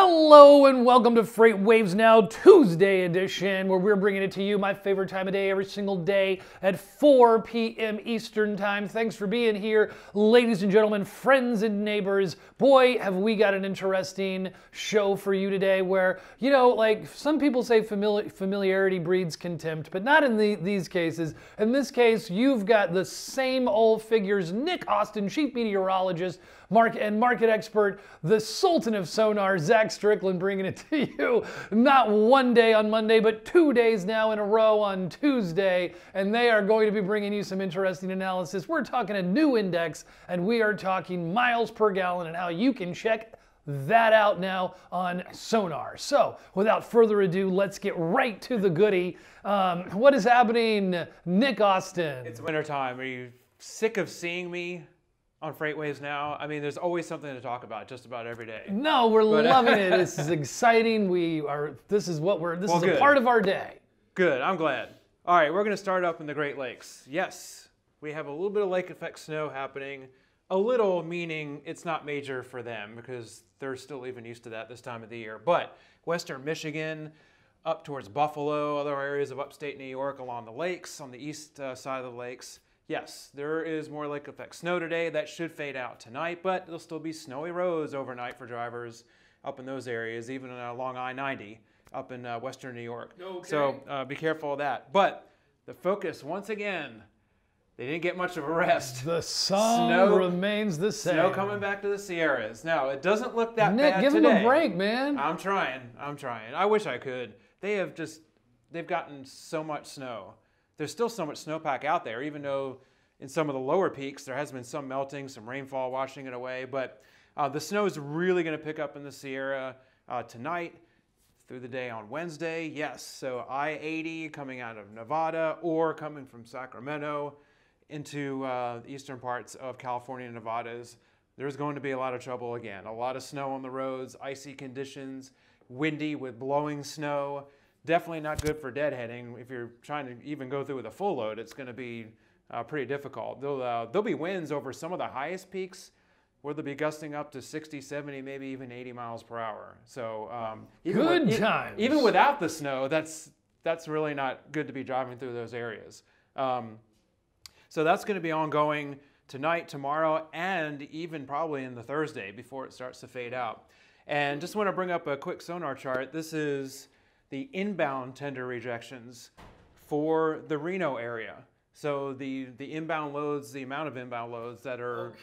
Hello and welcome to FreightWaves Now Tuesday edition, where we're bringing it to you my favorite time of day every single day at 4 p.m. Eastern Time. Thanks for being here, ladies and gentlemen, friends and neighbors. Boy, have we got an interesting show for you today where, you know, like some people say familiarity breeds contempt, but not in these cases. In this case, you've got the same old figures, Nick Austin, chief meteorologist, market expert, the Sultan of Sonar, Zach Strickland, bringing it to you not one day on Monday, but 2 days now in a row on Tuesday, and they are going to be bringing you some interesting analysis. We're talking a new index, and we are talking miles per gallon and how you can check that out now on Sonar. So, without further ado, let's get right to the goodie. What is happening, Nick Austin? It's wintertime. Are you sick of seeing me on FreightWaves Now? I mean, there's always something to talk about just about every day. No, we're loving it. This is exciting. This is a part of our day. Good, I'm glad. All right, we're gonna start up in the Great Lakes. Yes, we have a little bit of lake effect snow happening. A little meaning it's not major for them because they're still even used to that this time of the year. But Western Michigan, up towards Buffalo, other areas of upstate New York along the lakes, on the east side of the lakes, yes, there is more lake effect snow today. That should fade out tonight, but there'll still be snowy roads overnight for drivers up in those areas, even along I-90 up in western New York. Okay. So be careful of that. But the focus, once again, they didn't get much of a rest. The sun remains the same. Snow coming back to the Sierras. Now, it doesn't look that Nick, bad give today. them a break, man. I'm trying. I wish I could. They've gotten so much snow. There's still so much snowpack out there, even though in some of the lower peaks there has been some melting, some rainfall washing it away. But the snow is really going to pick up in the Sierra tonight through the day on Wednesday. Yes, so I-80 coming out of Nevada or coming from Sacramento into the eastern parts of California and Nevadas. There's going to be a lot of trouble again. A lot of snow on the roads, icy conditions, windy with blowing snow. Definitely not good for deadheading. If you're trying to even go through with a full load, it's going to be pretty difficult. There'll be winds over some of the highest peaks where they'll be gusting up to 60, 70, maybe even 80 miles per hour. So even without the snow, that's really not good to be driving through those areas. So that's going to be ongoing tonight, tomorrow, and even probably in the Thursday before it starts to fade out. And just want to bring up a quick sonar chart. This is the inbound tender rejections for the Reno area. So the inbound loads, the amount of inbound loads that are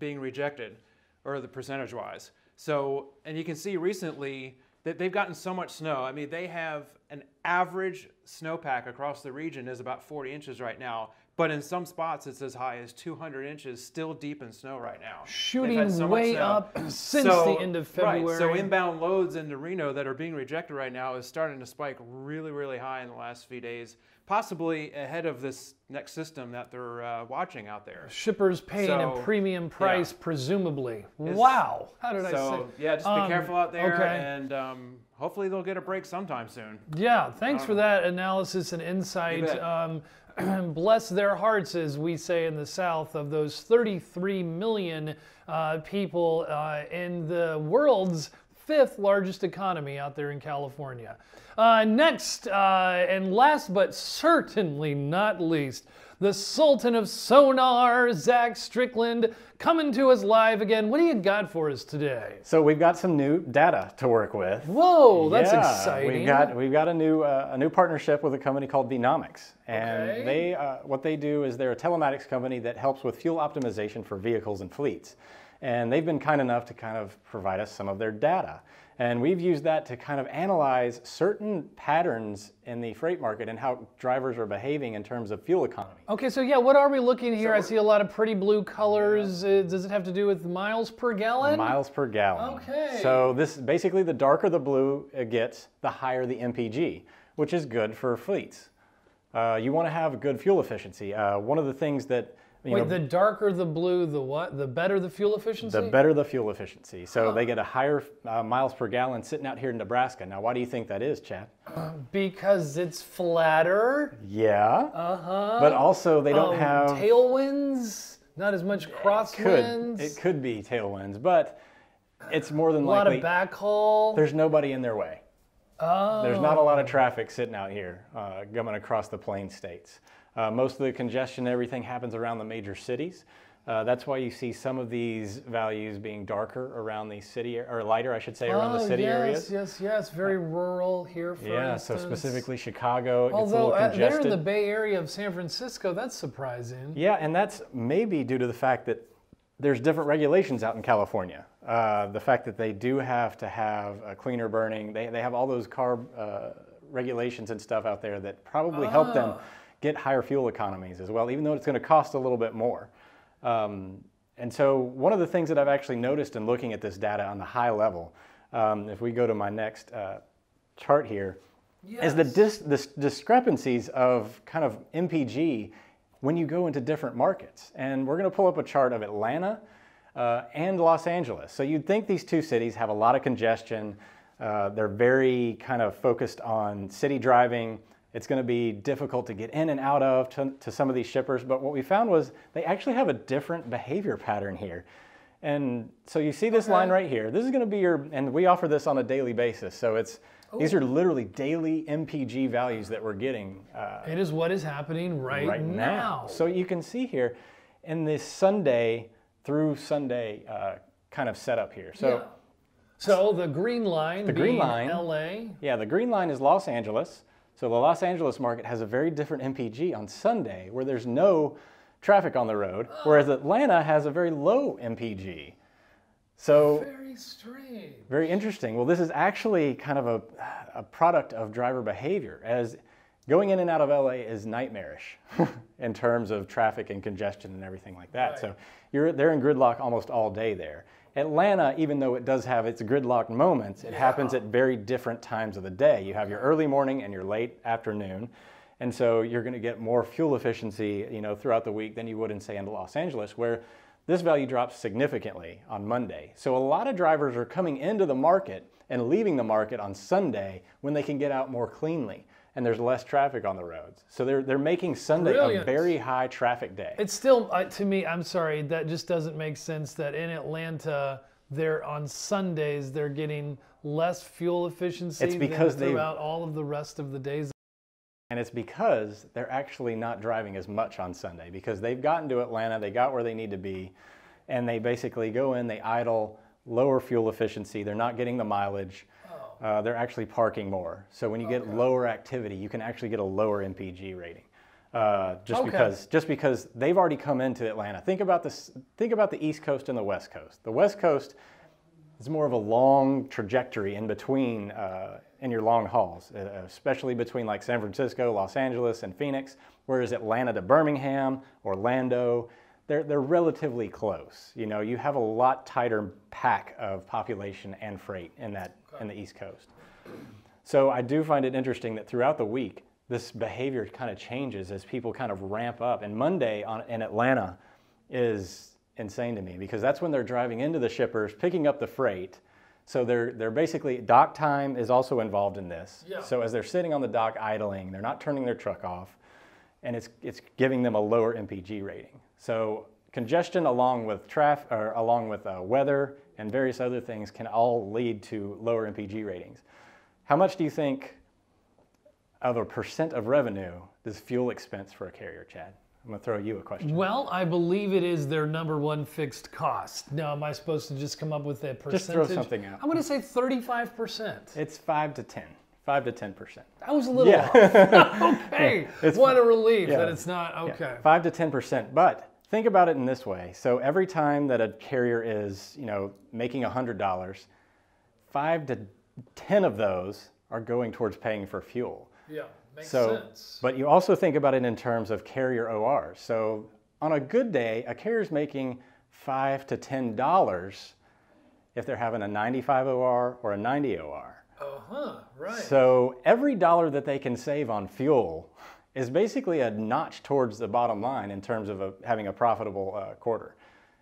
being rejected, or the percentage-wise. So, and you can see recently that they've gotten so much snow. I mean, they have an average snowpack across the region is about 40 inches right now. But in some spots, it's as high as 200 inches, still deep in snow right now. Shooting way up since the end of February. Right, so inbound loads into Reno that are being rejected right now is starting to spike really, really high in the last few days, possibly ahead of this next system that they're watching out there. Shippers paying a premium price, presumably. Wow, how did I say? Yeah, just be careful out there, and hopefully they'll get a break sometime soon. Yeah, thanks for that analysis and insight. Bless their hearts, as we say in the South, of those 33 million people in the world's 5th largest economy out there in California. Next, and last but certainly not least, the Sultan of Sonar, Zach Strickland, coming to us live again. What do you got for us today? So we've got some new data to work with. Whoa, that's exciting. We've got a new partnership with a company called Venomics, and they what they do is they're a telematics company that helps with fuel optimization for vehicles and fleets. And they've been kind enough to kind of provide us some of their data. And we've used that to kind of analyze certain patterns in the freight market and how drivers are behaving in terms of fuel economy. Okay, so yeah, what are we looking here? I see a lot of pretty blue colors. Does it have to do with miles per gallon? Miles per gallon. Okay. So this basically, the darker the blue it gets, the higher the MPG, which is good for fleets. You want to have good fuel efficiency. One of the things that the darker the blue, the what? The better the fuel efficiency? The better the fuel efficiency. So they get a higher miles per gallon sitting out here in Nebraska. Now, why do you think that is, Chad? Because it's flatter. Yeah. But also they don't have tailwinds. Not as much crosswinds. It could be tailwinds, but it's more than A lot of likely backhaul. there's nobody in their way. Oh. There's not a lot of traffic sitting out here coming across the plain states. Most of the congestion and everything happens around the major cities. That's why you see some of these values being darker around the city, or lighter, I should say, around the city areas. Yes. Very rural here, for instance. So specifically Chicago, it gets Although a little congested. they're in the Bay Area of San Francisco, that's surprising. Yeah, and that's maybe due to the fact that there's different regulations out in California. The fact that they do have to have a cleaner burning, they have all those carb regulations and stuff out there that probably help them get higher fuel economies as well, even though it's going to cost a little bit more. And so one of the things that I've actually noticed in looking at this data on the high level, if we go to my next chart here, is the discrepancies of kind of MPG when you go into different markets. And we're going to pull up a chart of Atlanta and Los Angeles. So you'd think these two cities have a lot of congestion. They're very kind of focused on city driving. It's going to be difficult to get in and out of to some of these shippers. But what we found was they actually have a different behavior pattern here. And so you see this line right here. This is going to be your, and we offer this on a daily basis. So these are literally daily MPG values that we're getting. It is what is happening right now. So you can see here in this Sunday through Sunday kind of setup here. So the green line being LA. Yeah, the green line is Los Angeles. So the Los Angeles market has a very different MPG on Sunday where there's no traffic on the road, whereas Atlanta has a very low MPG. So very strange. Very interesting. Well, this is actually kind of a product of driver behavior, as going in and out of LA is nightmarish in terms of traffic and congestion and everything like that. So they're in gridlock almost all day there. Atlanta, even though it does have its gridlock moments, it happens at very different times of the day. You have your early morning and your late afternoon. And so you're going to get more fuel efficiency, throughout the week than you would in, say, in Los Angeles, where this value drops significantly on Monday. So a lot of drivers are coming into the market and leaving the market on Sunday when they can get out more cleanly and there's less traffic on the roads. So they're making Sunday a very high traffic day. It's still, to me, I'm sorry, that just doesn't make sense that in Atlanta, on Sundays, they're getting less fuel efficiency than throughout all of the rest of the days. And it's because they're actually not driving as much on Sunday, because they've gotten to Atlanta, they got where they need to be, and they basically go in, they idle, lower fuel efficiency, they're not getting the mileage, they're actually parking more. So when you get lower activity, you can actually get a lower MPG rating. Just because they've already come into Atlanta. Think about the East Coast and the West Coast. The West Coast is more of a long trajectory in between in your long hauls, especially between like San Francisco, Los Angeles, and Phoenix, whereas Atlanta to Birmingham, Orlando, they're relatively close. You have a lot tighter pack of population and freight in the East Coast. So I do find it interesting that throughout the week, this behavior kind of changes as people kind of ramp up. And Monday in Atlanta is insane to me, because that's when they're driving into the shippers, picking up the freight. So they're basically, dock time is also involved in this. Yeah. So as they're sitting on the dock idling, they're not turning their truck off, and it's giving them a lower MPG rating. So congestion along with weather and various other things can all lead to lower MPG ratings. How much do you think of a percent of revenue does fuel expense for a carrier, Chad? I'm going to throw you a question. Well, I believe it is their number one fixed cost. Now, am I supposed to just come up with a percentage? Just throw something out. I'm going to say 35%. It's 5 to 10%. That was a little off. Okay. What a relief that it's not. Okay. Yeah, 5 to 10%. But think about it in this way. So every time that a carrier is, making $100, 5 to 10 of those are going towards paying for fuel. Yeah, makes sense. But you also think about it in terms of carrier ORs. So on a good day, a carrier's making $5 to $10 if they're having a 95 OR or a 90 OR. Right. So every dollar that they can save on fuel is basically a notch towards the bottom line in terms of having a profitable quarter.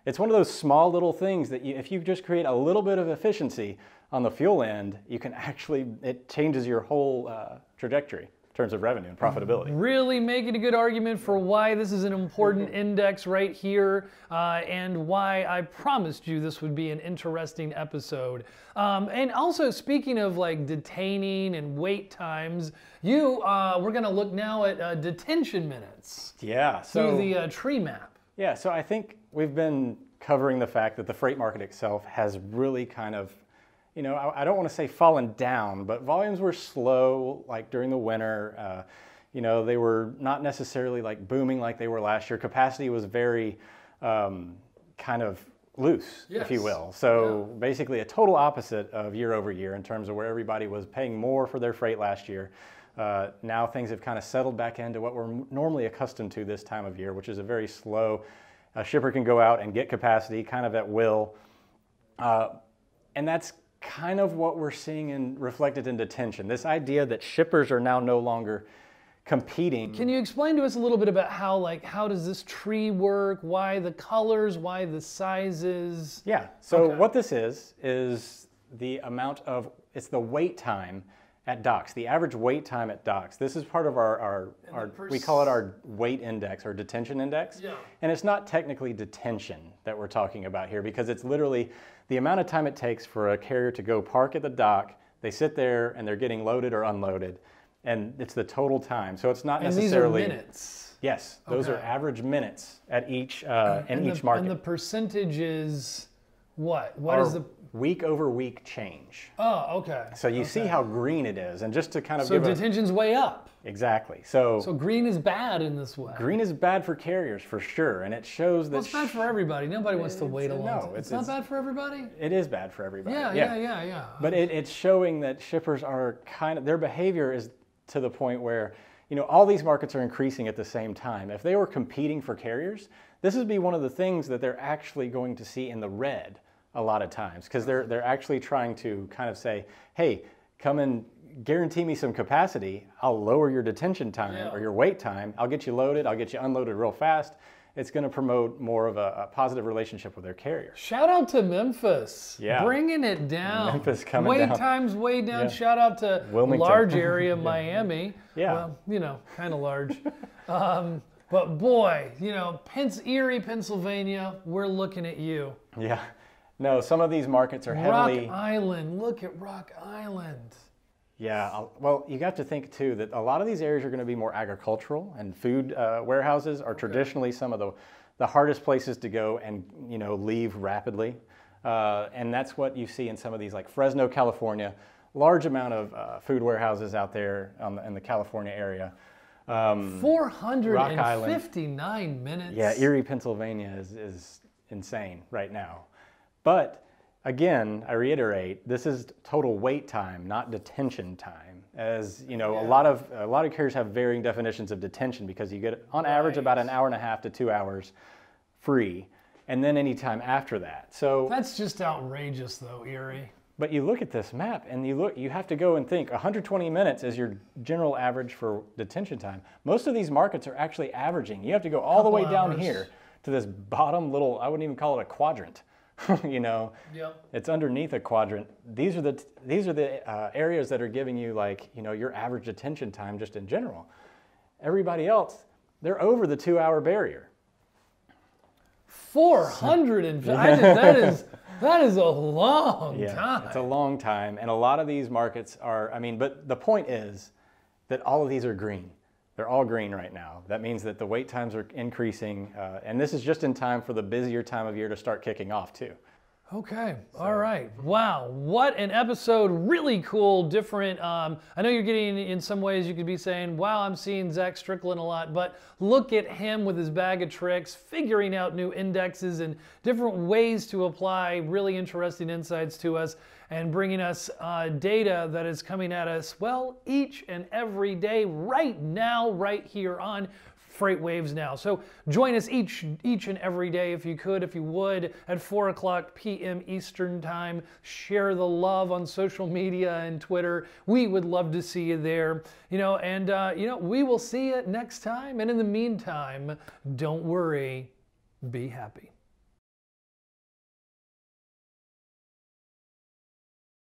It's one of those small little things that if you just create a little bit of efficiency on the fuel end, you can actually, it changes your whole trajectory terms of revenue and profitability. Really making a good argument for why this is an important index right here, and why I promised you this would be an interesting episode. And also, speaking of like detaining and wait times, we're going to look now at detention minutes. Yeah. So through the tree map. Yeah. So I think we've been covering the fact that the freight market itself has really kind of, I don't want to say fallen down, but volumes were slow, like during the winter. They were not necessarily like booming like they were last year. Capacity was very kind of loose, if you will. So basically a total opposite of year over year in terms of where everybody was paying more for their freight last year. Now things have kind of settled back into what we're normally accustomed to this time of year, which is a very slow, a shipper can go out and get capacity kind of at will. And that's kind of what we're seeing reflected in detention. This idea that shippers are now no longer competing. Can you explain to us a little bit about how does this tree work? Why the colors? Why the sizes? Yeah. So what this is the amount of, it's the wait time at docks, the average wait time at docks. This is part of our we call it our weight index, or detention index. Yeah. And it's not technically detention that we're talking about here, because it's literally the amount of time it takes for a carrier to go park at the dock. They sit there and they're getting loaded or unloaded, and it's the total time. So it's not necessarily. And these are minutes. Yes, those are average minutes at each each market. And the percentage is what? What is the week over week change? Oh, okay. So you see how green it is, and just to kind of so detention's way up. Exactly. So green is bad in this way. Green is bad for carriers for sure, and it shows that. Well, it's bad for everybody. Nobody wants to wait a long time. It's not bad for everybody. It is bad for everybody. Yeah. But it's showing that shippers are their behavior is to the point where, all these markets are increasing at the same time. If they were competing for carriers, this would be one of the things that they're actually going to see in the red a lot of times, because they're actually trying to kind of say, hey, come and guarantee me some capacity. I'll lower your detention time or your wait time. I'll get you loaded. I'll get you unloaded real fast. It's going to promote more of a positive relationship with their carrier. Shout out to Memphis. Yeah. Bringing it down. Memphis coming wait down. Wait times way down. Yeah. Shout out to Wilmington. Large area Miami. Yeah. Well, kind of large. But boy, Erie, Pennsylvania, we're looking at you. Yeah. No, some of these markets are heavily. Rock Island. Look at Rock Island. Yeah, well, you got to think too that a lot of these areas are going to be more agricultural, and food warehouses are traditionally some of the hardest places to go and leave rapidly, and that's what you see in some of these, like Fresno, California. Large amount of food warehouses out there in the California area. 459 minutes. Yeah, Erie, Pennsylvania is insane right now, but. Again, I reiterate, this is total wait time, not detention time. As a lot of carriers have varying definitions of detention, because you get on average about an hour and a half to 2 hours free, and then any time after that. So that's just outrageous, though, Erie. But you look at this map, and you have to go and think 120 minutes is your general average for detention time. Most of these markets are actually averaging. You have to go all the way down here to this bottom little, I wouldn't even call it a quadrant. It's underneath a quadrant. These are the areas that are giving you your average detention time just in general. Everybody else, they're over the 2 hour barrier. 400 that is a long time. It's a long time, and a lot of these markets are. But the point is that all of these are green. They're all green right now. That means that the wait times are increasing, and this is just in time for the busier time of year to start kicking off too. Okay, all right. Wow, what an episode. Really cool, different. I know you're getting, in some ways you could be saying, wow, I'm seeing Zach Strickland a lot, but look at him with his bag of tricks, figuring out new indexes and different ways to apply really interesting insights to us, and bringing us data that is coming at us, each and every day, right now, right here on FreightWaves Now. So join us each and every day, if you would, at 4:00 p.m. Eastern Time. Share the love on social media and Twitter. We would love to see you there. And we will see you next time. And in the meantime, don't worry, be happy.